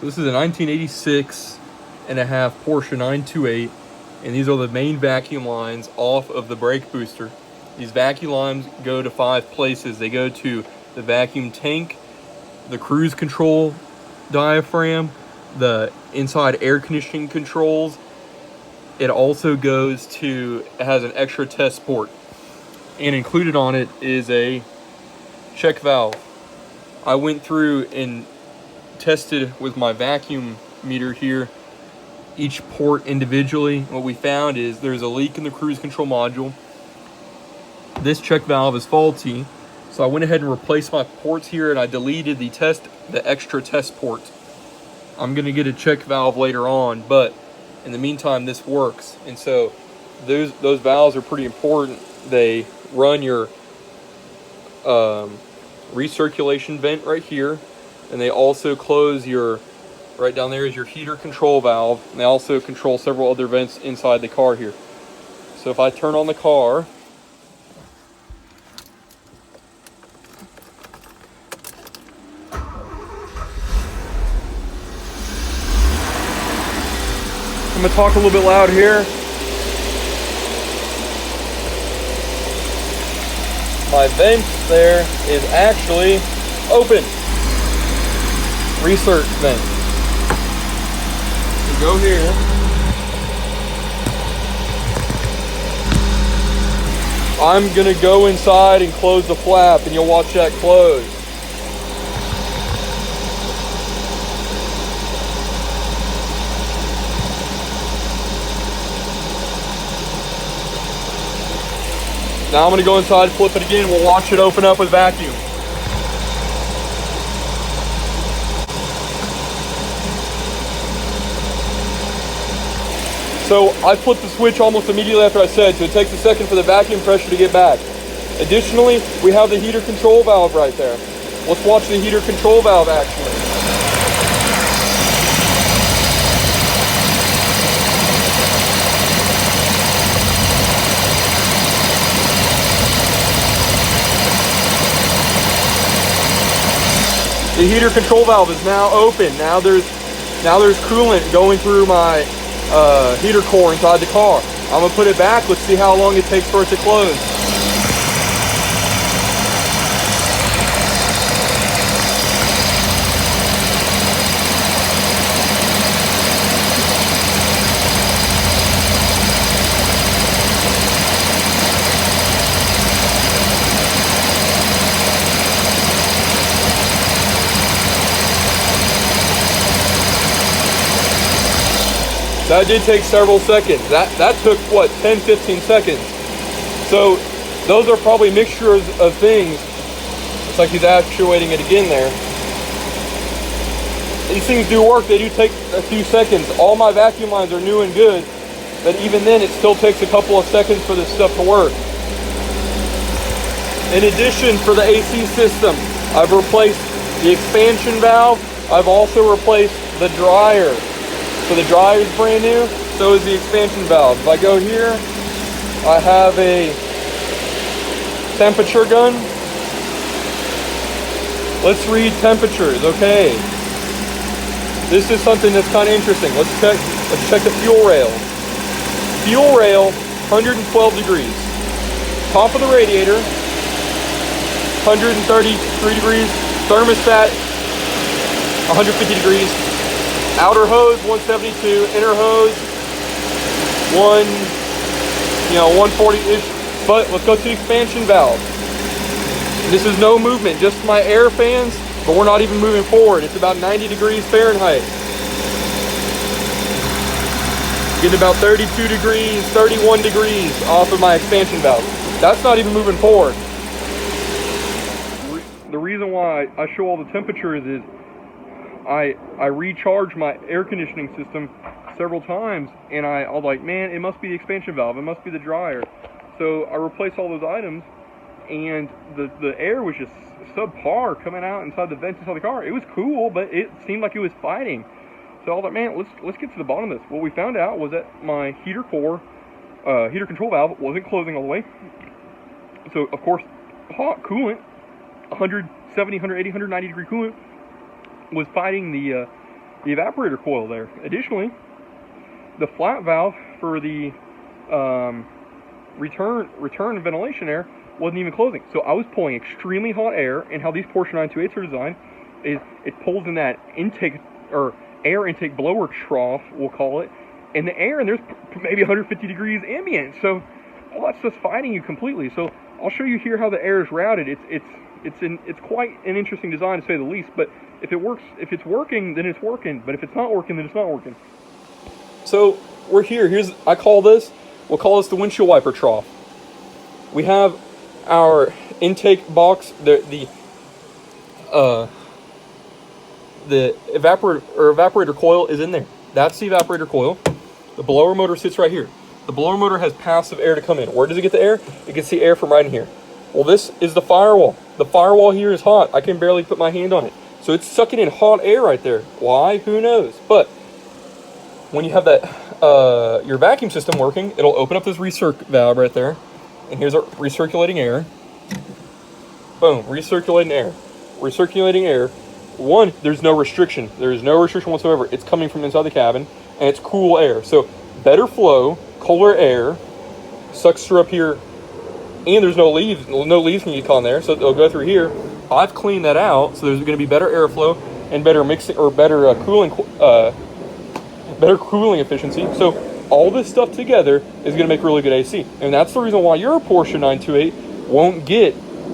So this is a 1986 and a half Porsche 928, and these are the main vacuum lines off of the brake booster. These vacuum lines go to 5 places. They go to the vacuum tank, the cruise control diaphragm, the inside air conditioning controls. It also goes to, it has an extra test port, and included on it is a check valve. I went through and tested with my vacuum meter here each port individually. What we found is there's a leak in the cruise control module. This check valve is faulty, so I went ahead and replaced my ports here, and I deleted the extra test port. I'm gonna get a check valve later on, but in the meantime this works. And so those valves are pretty important. They run your recirculation vent right here, and they also close your, right down there is your heater control valve, and they also control several other vents inside the car here. So if I turn on the car, I'm gonna talk a little bit loud here. My vent there is actually open. Recirc vent. So go here. I'm gonna go inside and close the flap, and you'll watch that close. Now I'm going to go inside, flip it again, we'll watch it open up with vacuum. So I flipped the switch almost immediately after I said, so it takes a second for the vacuum pressure to get back. Additionally, we have the heater control valve right there. Let's watch the heater control valve actually. The heater control valve is now open. Now there's coolant going through my heater core inside the car. I'm gonna put it back. Let's see how long it takes for it to close. That did take several seconds. That took, what, 10-15 seconds. So those are probably mixtures of things. It's like he's actuating it again there. These things do work. They do take a few seconds. All my vacuum lines are new and good, but even then it still takes a couple of seconds for this stuff to work. In addition, for the AC system, I've replaced the expansion valve. I've also replaced the dryer. So the dryer is brand new, so is the expansion valve. If I go here, I have a temperature gun. Let's read temperatures, okay. This is something that's kind of interesting. Let's check the fuel rail. Fuel rail, 112 degrees. Top of the radiator, 133 degrees. Thermostat, 150 degrees. Outer hose 172, inner hose 140-ish. But let's go to the expansion valve. This is no movement, just my air fans, but we're not even moving forward. It's about 90 degrees Fahrenheit. Getting about 32 degrees, 31 degrees off of my expansion valve. That's not even moving forward. The reason why I show all the temperatures is I recharged my air conditioning system several times, and I was like, man, it must be the expansion valve, it must be the dryer. So I replaced all those items, and the air was just subpar coming out inside the vents inside the car. It was cool, but it seemed like it was fighting. So I was like, man, let's get to the bottom of this. What we found out was that my heater control valve wasn't closing all the way. So of course, hot coolant, 170, 180, 190 degree coolant was fighting the the evaporator coil there. Additionally, the flat valve for the return ventilation air wasn't even closing. So I was pulling extremely hot air, and how these Porsche 928s are designed is it pulls in that intake or air intake blower trough, we'll call it, and the air, and there's maybe 150 degrees ambient. So all that stuff's fighting you completely. So I'll show you here how the air is routed. It's quite an interesting design, to say the least. But if it's working, then it's working. But if it's not working, then it's not working. So we're here. We'll call this the windshield wiper trough. We have our intake box. The evaporator coil is in there. That's the evaporator coil. The blower motor sits right here. The blower motor has passive air to come in. Where does it get the air? It gets the air from right in here. Well, this is the firewall. The firewall here is hot. I can barely put my hand on it. So it's sucking in hot air right there. Why? Who knows? But when you have that your vacuum system working, it'll open up this recirc valve right there. And here's our recirculating air. Boom, recirculating air. Recirculating air. One, there's no restriction. There is no restriction whatsoever. It's coming from inside the cabin, and it's cool air. So better flow, colder air, sucks through up here, and there's no leaves can get caught in there, so it'll go through here. I've cleaned that out, so there's going to be better airflow and better mixing, or better cooling efficiency. So all this stuff together is going to make really good AC, and that's the reason why your Porsche 928 won't get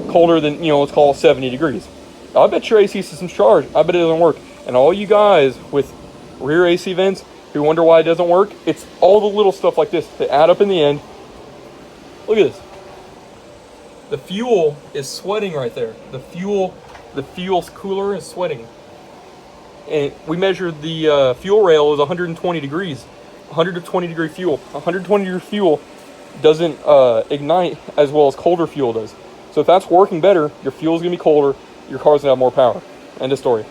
colder than, let's call it 70 degrees. I bet your AC system's charged. I bet it doesn't work. And all you guys with rear AC vents who wonder why it doesn't work, it's all the little stuff like this that add up in the end. Look at this. The fuel is sweating right there. The fuel's cooler is sweating. And we measured the fuel rail is 120 degrees. 120 degree fuel. 120 degree fuel doesn't ignite as well as colder fuel does. So if that's working better, your fuel's gonna be colder, your car's gonna have more power. End of story.